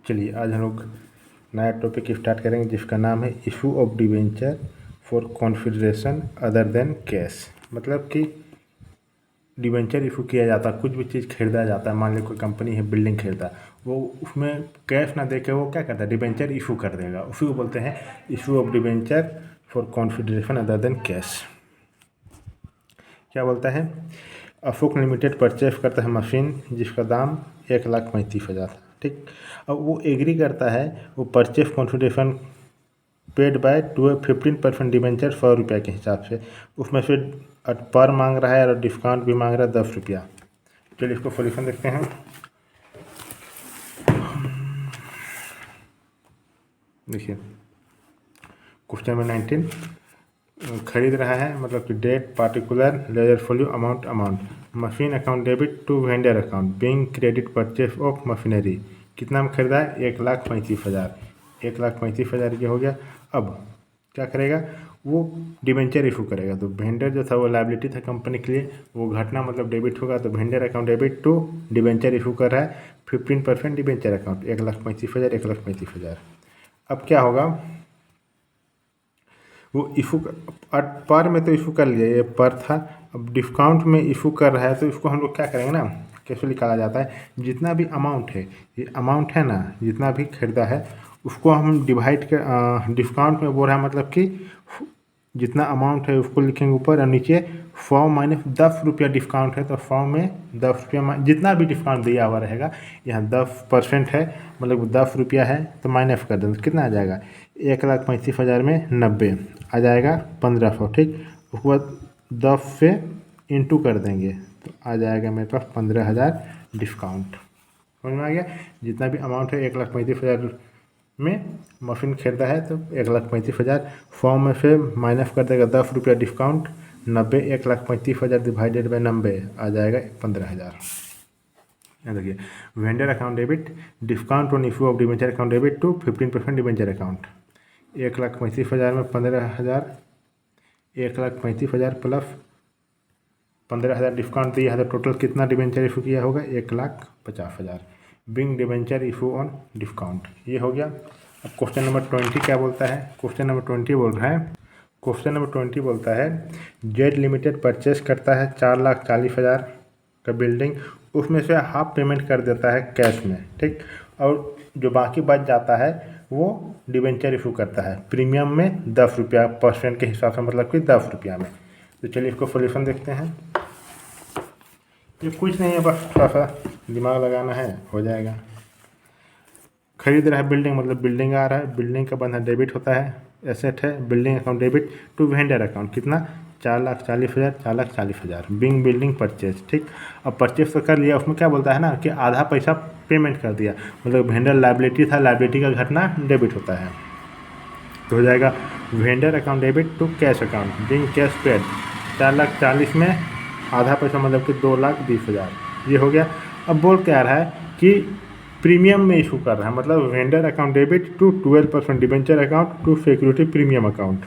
चलिए आज हम लोग नया टॉपिक स्टार्ट करेंगे जिसका नाम है issue of debenture for consideration other than cash. मतलब कि डिवेंचर इशू किया जाता है, कुछ भी चीज़ खरीदा जाता है। मान लीजिए कोई कंपनी है, बिल्डिंग खरीदा, वो उसमें कैश ना देके वो क्या करता है, डिवेंचर इशू कर देगा। उसी को बोलते हैं issue of debenture for consideration other than cash. क्या बोलता है, अशोक लिमिटेड परचेस करता है मशीन जिसका दाम 1,35,000। ठीक, अब वो एग्री करता है, वो परचेस कॉन्फिडेंशन पेड बाय 15% डिवेंचर 100 रुपये के हिसाब से। उसमें से पर मांग रहा है और डिस्काउंट भी मांग रहा है 10 रुपया। चलिए इसको सोल्यूशन देखते हैं। देखिए क्वेश्चन नंबर 19, खरीद रहा है मतलब कि date particular ledger folio amount machine account debit to vendor account being credit purchase of machinery. कितना में खरीदा है, 1,35,000। 1,35,000 ये हो गया। अब क्या करेगा, वो डिवेंचर इशू करेगा। तो वेंडर जो था वो लायबिलिटी था कंपनी के लिए, वो घटना मतलब डेबिट होगा। तो vendor account debit to debenture issue कर रहा है 15% डिवेंचर अकाउंट 1,35,000 1,35,000। अब क्या होगा, वो इशू पर में तो इशू कर लिया, ये पर था। अब डिस्काउंट में इशू कर रहा है तो इसको हम लोग क्या करेंगे ना, कैसे निकाला जाता है, जितना भी अमाउंट है, ये अमाउंट है ना, जितना भी खरीदा है उसको हम डिवाइड कर, डिस्काउंट में बोल रहा है मतलब कि जितना अमाउंट है उसको लिखेंगे ऊपर और नीचे 100 माइनस 10 रुपया डिस्काउंट है। तो 100 में 10 रुपया जितना भी डिस्काउंट दिया हुआ रहेगा, यहाँ 10% है मतलब 10 रुपया है तो माइनस कर देंगे। कितना आ जाएगा, 1,35,000 में 90 आ जाएगा 1,500। ठीक, उसके बाद 10 से इंटू कर देंगे तो आ जाएगा मेरे पास 15,000 डिस्काउंट। समझ में आ गया, जितना भी अमाउंट है 1,35,000 में मशीन खरीदा है तो 1,35,000 फॉर्म में से माइनस कर देगा 10 रुपया डिस्काउंट, 90 1,35,000 डिवाइडेड बाई 90 आ जाएगा 15,000। देखिए, vendor account debit discount on issue of debenture account debit to 15% debenture account. 1,35,000 में 15,000, 1,35,000 प्लस 15,000 डिस्काउंट दिया है तो टोटल कितना डिवेंचर इशू किया होगा, 1,50,000। Being debenture issue on discount, ये हो गया। अब क्वेश्चन नंबर 20 क्या बोलता है, क्वेश्चन नंबर 20 बोल रहा है, क्वेश्चन नंबर 20 बोलता है जेड लिमिटेड परचेस करता है 4,40,000 का बिल्डिंग, उसमें से हाफ पेमेंट कर देता है कैश में। ठीक, और जो बाकी बच जाता है वो डिवेंचर इशू करता है प्रीमियम में 10 रुपया परसेंट के हिसाब से, मतलब कि 10 रुपया में। तो चलिए इसको सोल्यूशन देखते हैं। ये कुछ नहीं है, बस थोड़ा सा दिमाग लगाना है, हो जाएगा। खरीद रहा है बिल्डिंग, मतलब बिल्डिंग आ रहा है, बिल्डिंग का बंधा डेबिट होता है, एसेट है, building account debit to vendor account कितना, 4,40,000 4,40,000 बिंग बिल्डिंग परचेज। ठीक, अब परचेज तो कर लिया, उसमें क्या बोलता है ना कि आधा पैसा पेमेंट कर दिया, मतलब वेंडर लायबिलिटी था, लायबिलिटी का घटना डेबिट होता है। तो हो जाएगा vendor account debit to cash account being cash paid 4,40,000 में आधा पैसा मतलब कि 2,20,000, ये हो गया। अब बोल क्या रहा है कि प्रीमियम में इशू कर रहा है, मतलब vendor account debit to 12% debenture account to security premium account.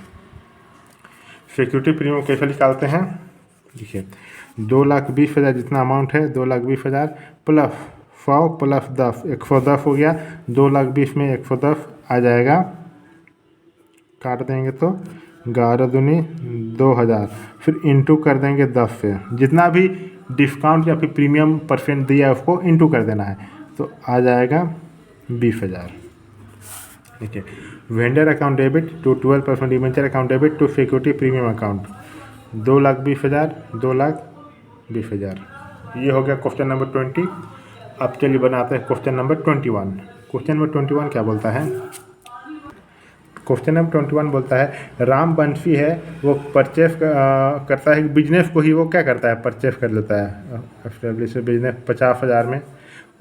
Security premium कैसे निकालते हैं, देखिए 2,20,000 जितना अमाउंट है, 2,20,000 प्लस 100 प्लस 10 110 हो गया। 2,20,000 में 110 आ जाएगा, काट देंगे तो 11 दूनी 2,000, फिर इंटू कर देंगे 10 से, जितना भी डिस्काउंट या फिर प्रीमियम परसेंट दिया है उसको इंटू कर देना है तो आ जाएगा 20,000। देखिए, vendor account debit to 12% debenture account debit to security premium account 2,20,000 2,20,000, ये हो गया क्वेश्चन नंबर 20। अब चलिए बनाते हैं क्वेश्चन नंबर 21। क्वेश्चन नंबर 21 क्या बोलता है, क्वेश्चन नंबर 21 बोलता है राम बंशी है, वो परचेस करता है, बिजनेस को ही वो क्या करता है, परचेस कर लेता है, एस्टेब्लिश बिजनेस 50,000 में,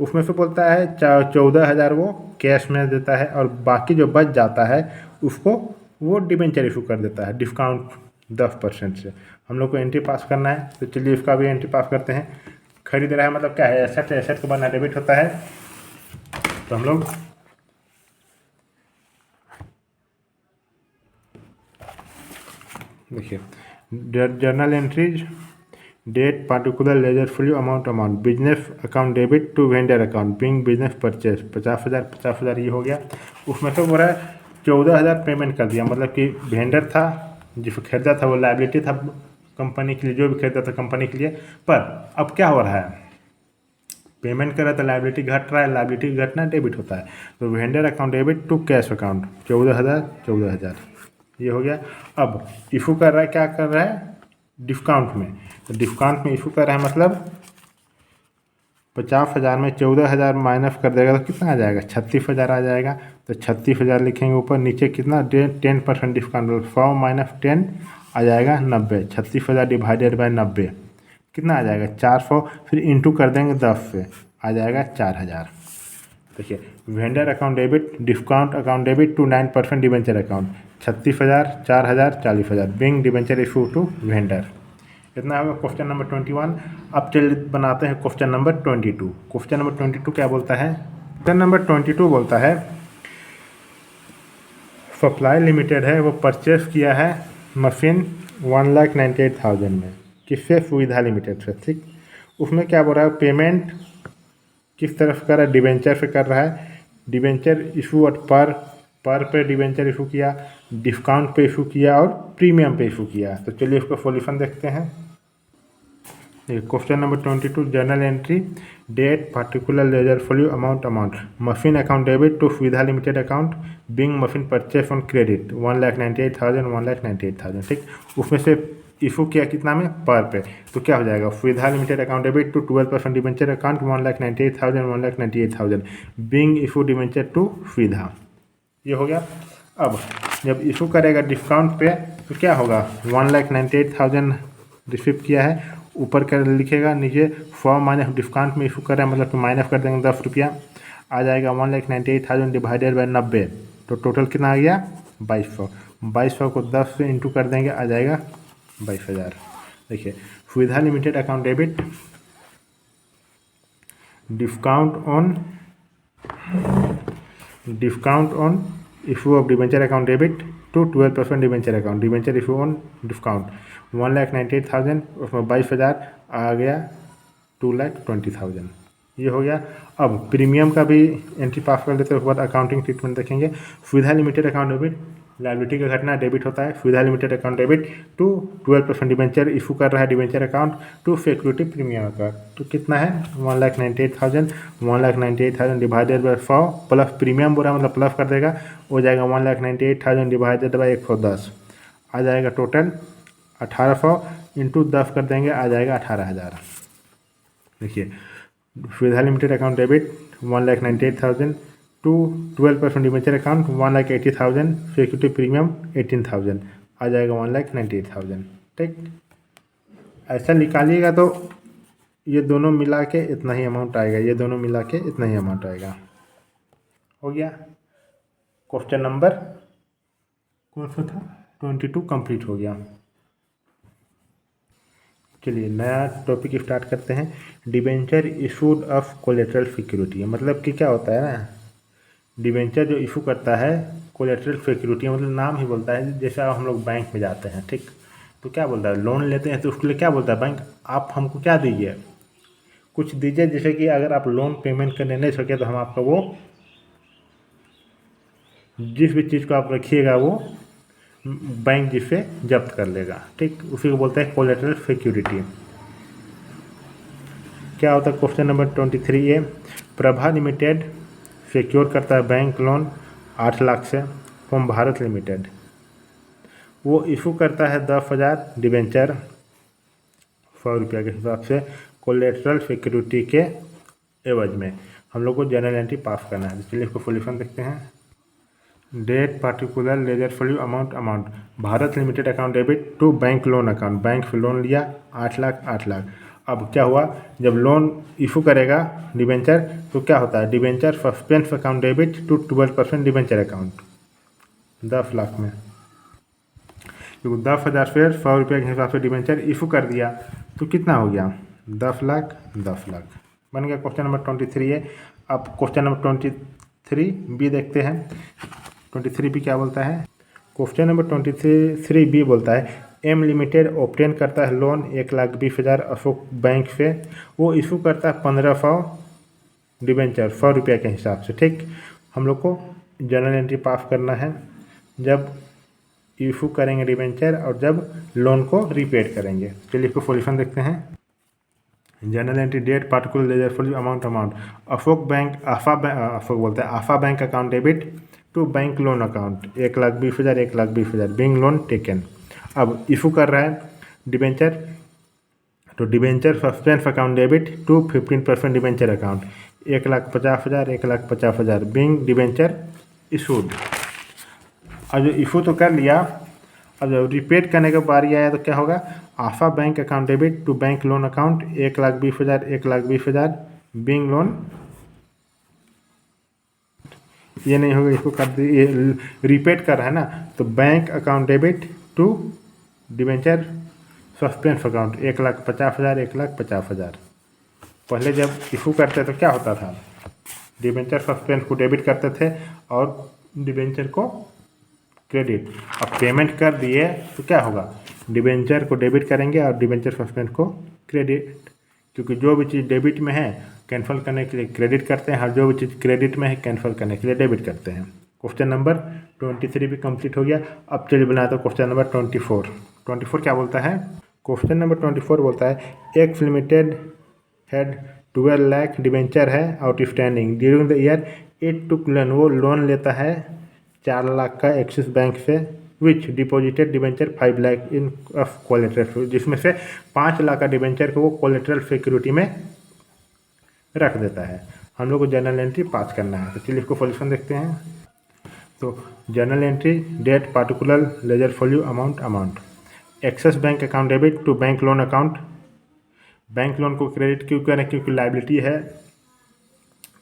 उसमें से बोलता है 14,000 वो कैश में देता है और बाकी जो बच जाता है उसको वो डिबेंचर इशू कर देता है डिस्काउंट 10% से। हम लोग को एंट्री पास करना है तो चलिए इसका भी एंट्री पास करते हैं। खरीद रहा है मतलब क्या है, एसेट, एसेट को बनना डेबिट होता है। तो हम लोग देखिए journal entries date particular ledger folio amount business account debit to vendor account being business purchase 50,000 ये हो गया। उसमें से बोला 14,000 पेमेंट कर दिया, मतलब कि वेंडर था जिसको खरीदा था वो लाइबिलिटी था कंपनी के लिए, जो भी खरीदा था कंपनी के लिए। पर अब क्या हो रहा है, पेमेंट कर रहा था, लाइबिलिटी घट रहा है, लाइबिलिटी घटना डेबिट होता है। तो vendor account debit to cash account 14,000 ये हो गया। अब इशू कर रहा है, क्या कर रहा है, डिस्काउंट में। तो डिस्काउंट में इशू कर रहा है मतलब 50,000 में 14,000 माइनस कर देगा तो कितना आ जाएगा, 36,000 आ जाएगा। तो 36,000 लिखेंगे ऊपर, नीचे कितना 10% डिस्काउंट, 100 माइनस 10 आ जाएगा 90। 36,000 डिवाइडेड बाय 90 कितना आ जाएगा 400, फिर इंटू कर देंगे 10 से आ जाएगा 4,000। देखिए vendor account debit discount account debit to 9% debenture account 36,000 4,000 40,000 being debenture issue to vendor. इतना होगा क्वेश्चन नंबर 21। अब चल बनाते हैं क्वेश्चन नंबर 22। क्वेश्चन नंबर 22 क्या बोलता है, क्वेश्चन नंबर 22 बोलता है सप्लाई लिमिटेड है, वो परचेस किया है मशीन 1,98,000 में, किससे, सुविधा लिमिटेड से, ठीक। उसमें क्या बोल रहा है, पेमेंट किस तरफ कर रहा है, डिवेंचर से कर रहा है। डिवेंचर इशू और पर पे डिवेंचर इशू किया, डिस्काउंट पे इशू किया और प्रीमियम पे इशू किया। तो चलिए इसका सॉल्यूशन देखते हैं। Question number 22 journal entry date particular ledger folio amount machine account debit to Suvidha limited account being machine purchase on credit 1,98,000 ठीक। उसमें से इशू किया कितना में, पर पे। तो क्या हो जाएगा, Suvidha limited account debit to 12% debenture account 1,98,000 being issue debenture to Suvidha, ये हो गया। अब जब इशू करेगा डिस्काउंट पे तो क्या होगा, 1,98,000 रिसीव किया है, ऊपर कर लिखेगा, नीचे 100 माइनस डिस्काउंट में इशू कर रहा है, मतलब कि माइनस कर देंगे 10 रुपया, आ जाएगा 1,98,000 डिवाइडेड बाई 90। तो टोटल कितना आ गया 2,200। 2,200 को 10 से इंटू कर देंगे, आ जाएगा 22,000। देखिए Suvidha limited account debit discount on issue of debenture account debit to 12% debenture account debenture issue on discount 1,98,000, उसमें 22,000 आ गया 2,20,000, ये हो गया। अब प्रीमियम का भी एंट्री पास कर लेते हैं, उसके बाद अकाउंटिंग ट्रीटमेंट देखेंगे। सुविधा लिमिटेड अकाउंट डेबिट लाइबिलिटी का घटना डेबिट होता है, Suvidha limited account debit to 12% debenture issue कर रहा है debenture account to security premium account. तो कितना है 1,98,000 डिवाइडेड बाई 100 प्लस प्रीमियम बोला मतलब प्लस कर देगा, हो जाएगा 1,98,000 डिवाइडेड बाई 110 आ जाएगा टोटल 1,800 इंटू 10 कर देंगे, आ जाएगा 18,000। देखिए Suvidha limited account debit 1,98,000 to 12% debenture account 1,80,000 security premium 18,000 आ जाएगा 1,98,000, ठीक। ऐसा निकालिएगा तो ये दोनों मिला के इतना ही अमाउंट आएगा, ये दोनों मिला के इतना ही अमाउंट आएगा। हो गया क्वेश्चन नंबर कौन सा था 22 कंप्लीट हो गया। चलिए नया टॉपिक स्टार्ट करते हैं। Debenture issued of collateral security, मतलब कि क्या होता है ना, डिवेंचर जो इशू करता है कोलेटरल सिक्योरिटी, मतलब नाम ही बोलता है, जैसे हम लोग बैंक में जाते हैं, ठीक। तो क्या बोलता है, लोन लेते हैं तो उसके लिए क्या बोलता है बैंक, आप हमको क्या दीजिए, कुछ दीजिए, जैसे कि अगर आप लोन पेमेंट करने नहीं सके तो हम आपका वो जिस भी चीज़ को आप रखिएगा वो बैंक जिससे जब्त कर लेगा, ठीक। उसी को बोलते हैं कोलेटरल सिक्योरिटी। क्या होता है क्वेश्चन नंबर 23 ए, प्रभा लिमिटेड सिक्योर करता है बैंक लोन 8 लाख से फ्रॉम भारत लिमिटेड, वो इशू करता है 10,000 डिवेंचर 100 रुपया के हिसाब से कोलेटरल सिक्योरिटी के एवज में। हम लोग को जनरल एंट्री पास करना है, चलिए इसको सॉल्यूशन देखते हैं। Date particular ledger folio amount Bharat limited account debit to bank loan account, bank से लोन लिया 8 लाख। अब क्या हुआ, जब लोन इशू करेगा डिवेंचर तो क्या होता है, debenture suspense account debit to 12% debenture account 10 lakh में, क्योंकि 10,000 से 100 रुपये के हिसाब से डिवेंचर इशू कर दिया तो कितना हो गया 10 लाख बन गया। क्वेश्चन नंबर 23 है। अब क्वेश्चन नंबर 23 बी देखते हैं। 23 बी क्या बोलता है, क्वेश्चन नंबर 23 बी बोलता है एम लिमिटेड ऑब्टेन करता है लोन 1,20,000 अशोक बैंक से। वो इशू करता है 1500 डिबेंचर 100 रुपये के हिसाब से। ठीक, हम लोग को जर्नल एंट्री पास करना है जब इशू करेंगे डिबेंचर और जब लोन को रीपेड करेंगे। चलिए इसको सॉल्यूशन देखते हैं। Journal entry date particular ledger for amount Ashok bank Ashok बोलते हैं आफा bank account debit to bank loan account 1,20,000 1,20,000 being loan taken. अब इशू कर रहा है डिबेंचर, तो debenture suspense account debit to 15% debenture account 1,50,000 1,50,000 being debenture issued. अब जो इशू तो कर लिया, अब जब रिपेड करने का बारी आया तो क्या होगा, आफा bank account debit to bank loan account 1,20,000 1,20,000 being loan. ये नहीं होगा, इसको कर दिए रिपेड कर रहा है ना, तो bank account debit to debenture suspense account 1,50,000 1,50,000। पहले जब इशू करते तो क्या होता था, डिबेंचर सस्पेंस को डेबिट करते थे और डिबेंचर को क्रेडिट। अब पेमेंट कर दिए तो क्या होगा, डिबेंचर को डेबिट करेंगे और डिबेंचर सस्पेंस को क्रेडिट, क्योंकि जो भी चीज़ डेबिट में है कैंसिल करने के लिए क्रेडिट करते हैं और जो भी चीज़ क्रेडिट में है कैंसिल करने के लिए डेबिट करते हैं। क्वेश्चन नंबर 23 भी कंप्लीट हो गया। अब चलिए बनाते हैं क्वेश्चन नंबर 24 क्या बोलता है। क्वेश्चन नंबर 24 बोलता है X limited had 12 lakh debenture है outstanding during the year it took loan. वो लोन लेता है 4 लाख का एक्सिस बैंक से, which deposited debenture 5 lakh in of collateral, जिसमें से 5 लाख का डिबेंचर को वो कोलेटरल सिक्योरिटी में रख देता है। हम लोग को जर्नल एंट्री पास करना है, तो चलिए इसको सॉल्यूशन देखते हैं। तो journal entry date particular ledger folio amount Axis bank account debit to bank loan account. Bank loan को क्रेडिट क्यों करें, क्योंकि लाइबिलिटी है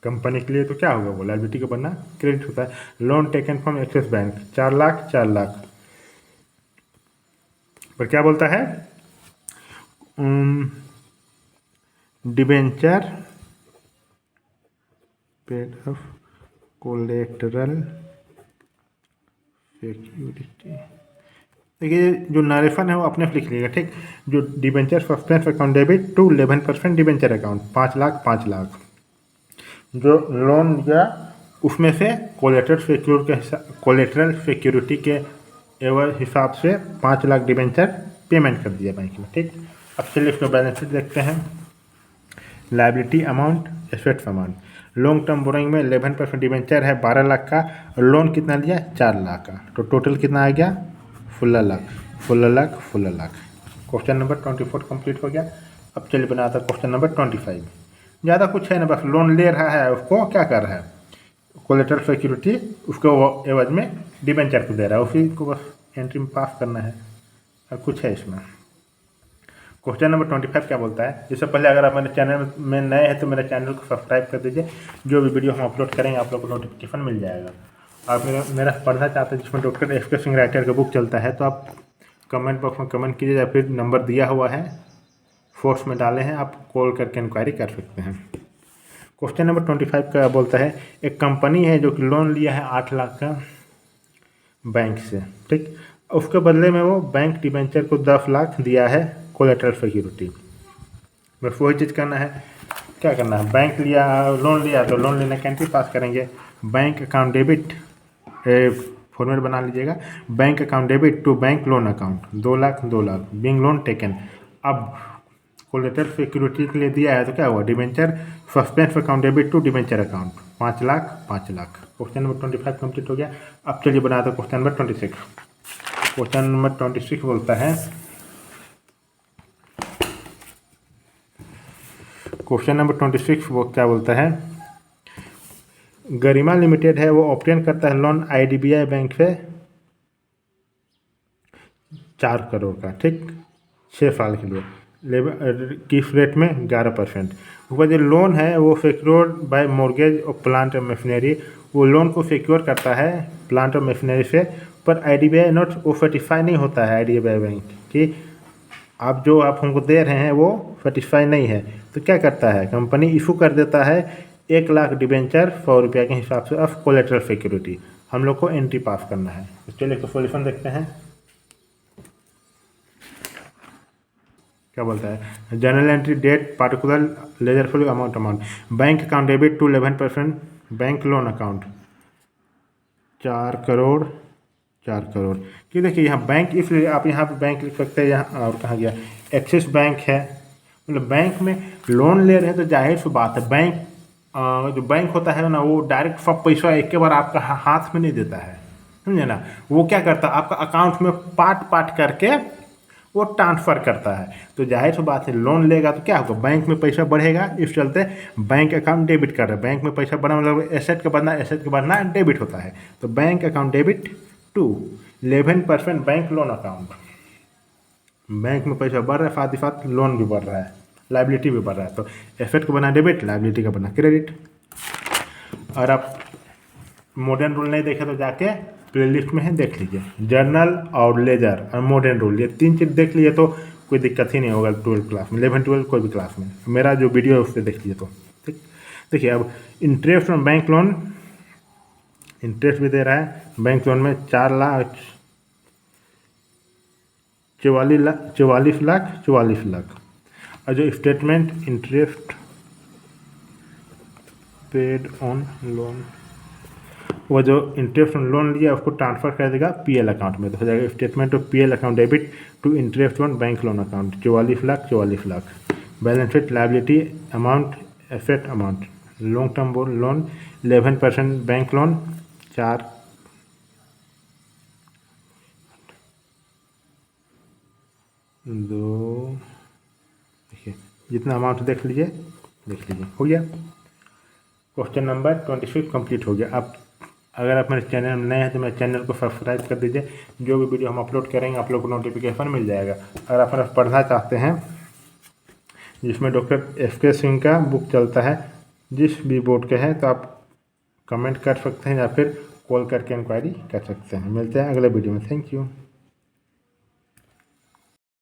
कंपनी के लिए, तो क्या होगा वो लाइबिलिटी का बनना क्रेडिट होता है। Loan taken from axis bank 4 lakh पर क्या बोलता है, debenture paid of collateral security. देखिए जो नरेशन है वो अपने लिख लीजिएगा। ठीक, जो debenture suspense account debit to 11% debenture account 5 lakh जो लोन लिया उसमें से कोलेटरल सिक्योरिटी के हिसाब से 5 लाख डिबेंचर पेमेंट कर दिया बैंक में। ठीक, अब चलिए इसका बैलेंस शीट देखते हैं। Liability amount assets amount, long term borrowing में 11% डिबेंचर है 12 लाख का, और लोन कितना लिया 4 लाख का, तो टोटल कितना आ गया 16 लाख। क्वेश्चन नंबर 24 कंप्लीट हो गया। अब चलिए बनाता क्वेश्चन नंबर 25। ज़्यादा कुछ है ना, बस लोन ले रहा है, उसको क्या कर रहा है, कोलेटरल सिक्योरिटी उसको एवज में डिबेंचर को दे रहा है, उसी को बस एंट्री में पास करना है और कुछ है इसमें। क्वेश्चन नंबर 25 क्या बोलता है। इससे पहले अगर आप मेरे चैनल में नए हैं तो मेरे चैनल को सब्सक्राइब कर दीजिए, जो भी वीडियो हम अपलोड करेंगे आप लोग को नोटिफिकेशन मिल जाएगा। आप मेरा पढ़ना चाहते हैं जिसमें डॉक्टर एफ के सिंह राइटर का बुक चलता है, तो आप कमेंट बॉक्स में कमेंट कीजिए या फिर नंबर दिया हुआ है फोर्स में डाले हैं, आप कॉल करके इंक्वायरी कर सकते हैं। क्वेश्चन नंबर 25 का बोलता है एक कंपनी है जो कि लोन लिया है 8 लाख का बैंक से। ठीक, उसके बदले में वो बैंक डिबेंचर को 10 लाख दिया है कोलेटरल सिक्योरिटी। बस वही चीज़ करना है, क्या करना है, बैंक लिया लोन लिया तो लोन लेने की एंट्री पास करेंगे। बैंक अकाउंट डेबिट फॉर्मेट बना लीजिएगा, bank account debit to bank loan account 2 lakh being loan taken. अब कोलेटरल सिक्योरिटी के लिए दिया है तो क्या हुआ, debenture suspense account debit to debenture account 5 lakh. Question number 25 complete हो गया। अब चलिए बनाते क्वेश्चन नंबर 26। क्वेश्चन नंबर 26 बोलता है, क्वेश्चन नंबर 26 वो क्या बोलता है, गरिमा लिमिटेड है वो ऑब्टेन करता है लोन IDBI बैंक से 4 करोड़ का। ठीक, 6 साल के लिए किस रेट में 11%। ऊपर जो लोन है वो सिक्योर्ड बाय मॉर्गेज और प्लांट और मशीनरी, वो लोन को सिक्योर करता है प्लांट और मशीनरी से, पर IDBI नोट वो सर्टिफाई नहीं होता है IDBI बैंक कि आप जो आप हमको दे रहे हैं वो सर्टिफाई नहीं है, तो क्या करता है कंपनी इशू कर देता है 1 लाख डिबेंचर 100 रुपये के हिसाब से ऑफ कोलेटरल सिक्योरिटी। हम लोग को एंट्री पास करना है, तो चलिए तो सॉल्यूशन देखते हैं। क्या बोलता है, general entry date particular ledger folio amount bank account debit to 11% bank loan account 4 crore कि देखिए यहाँ बैंक, इसलिए आप यहाँ पे बैंक लिख सकते हैं। यहाँ और कहाँ गया, एक्सिस बैंक है, मतलब बैंक में लोन ले रहे हैं तो जाहिर सी बात है बैंक जो बैंक होता है ना वो डायरेक्ट सब पैसा एक के बार आपका हाथ में नहीं देता है, समझे ना। वो क्या करता है आपका अकाउंट में पार्ट करके वो ट्रांसफ़र करता है। तो जाहिर सी बात है लोन लेगा तो क्या होगा, बैंक में पैसा बढ़ेगा, इस चलते बैंक अकाउंट डेबिट कर रहा है। बैंक में पैसा बढ़ा मतलब एसेट का बढ़ना डेबिट होता है। तो bank account debit to 11% bank loan account, bank में पैसा बढ़ रहा है, साथ ही साथ लोन भी बढ़ रहा है, लाइबिलिटी भी बढ़ रहा है। तो एसेट का बना डेबिट, लाइबिलिटी का बना क्रेडिट। और आप मॉडर्न रूल नहीं देखे तो जाके प्लेलिस्ट में है, देख लीजिए। जर्नल और लेजर और मॉडर्न रूल, ये 3 चीज़ देख लीजिए तो कोई दिक्कत ही नहीं होगा 12th क्लास में, 11-12 कोई भी क्लास में। मेरा जो वीडियो है उससे देख लीजिए तो ठीक। देखिए अब interest on bank loan, interest भी दे रहा है बैंक लोन में 44 लाख। और जो statement interest paid on loan, वो जो इंटरेस्ट ऑन लोन लिया उसको ट्रांसफर कर देगा पीएल अकाउंट में, तो हो जाएगा statement of PL account debit to interest on bank loan account 44 lakh. Balance sheet liability amount, asset amount, long term loan 11% bank loan 4 2, देखिए जितना अमाउंट देख लीजिए हो गया। क्वेश्चन नंबर 26 कंप्लीट हो गया। आप अगर आप मेरे चैनल में नए हैं तो मेरे चैनल को सब्सक्राइब कर दीजिए, जो भी वीडियो हम अपलोड करेंगे आप लोग को नोटिफिकेशन मिल जाएगा। अगर आप मेरा पढ़ना चाहते हैं जिसमें डॉक्टर FK सिंह का बुक चलता है, जिस भी बोर्ड के हैं, तो आप कमेंट कर सकते हैं या फिर कॉल करके इंक्वायरी कर सकते हैं। मिलते हैं अगले वीडियो में, थैंक यू।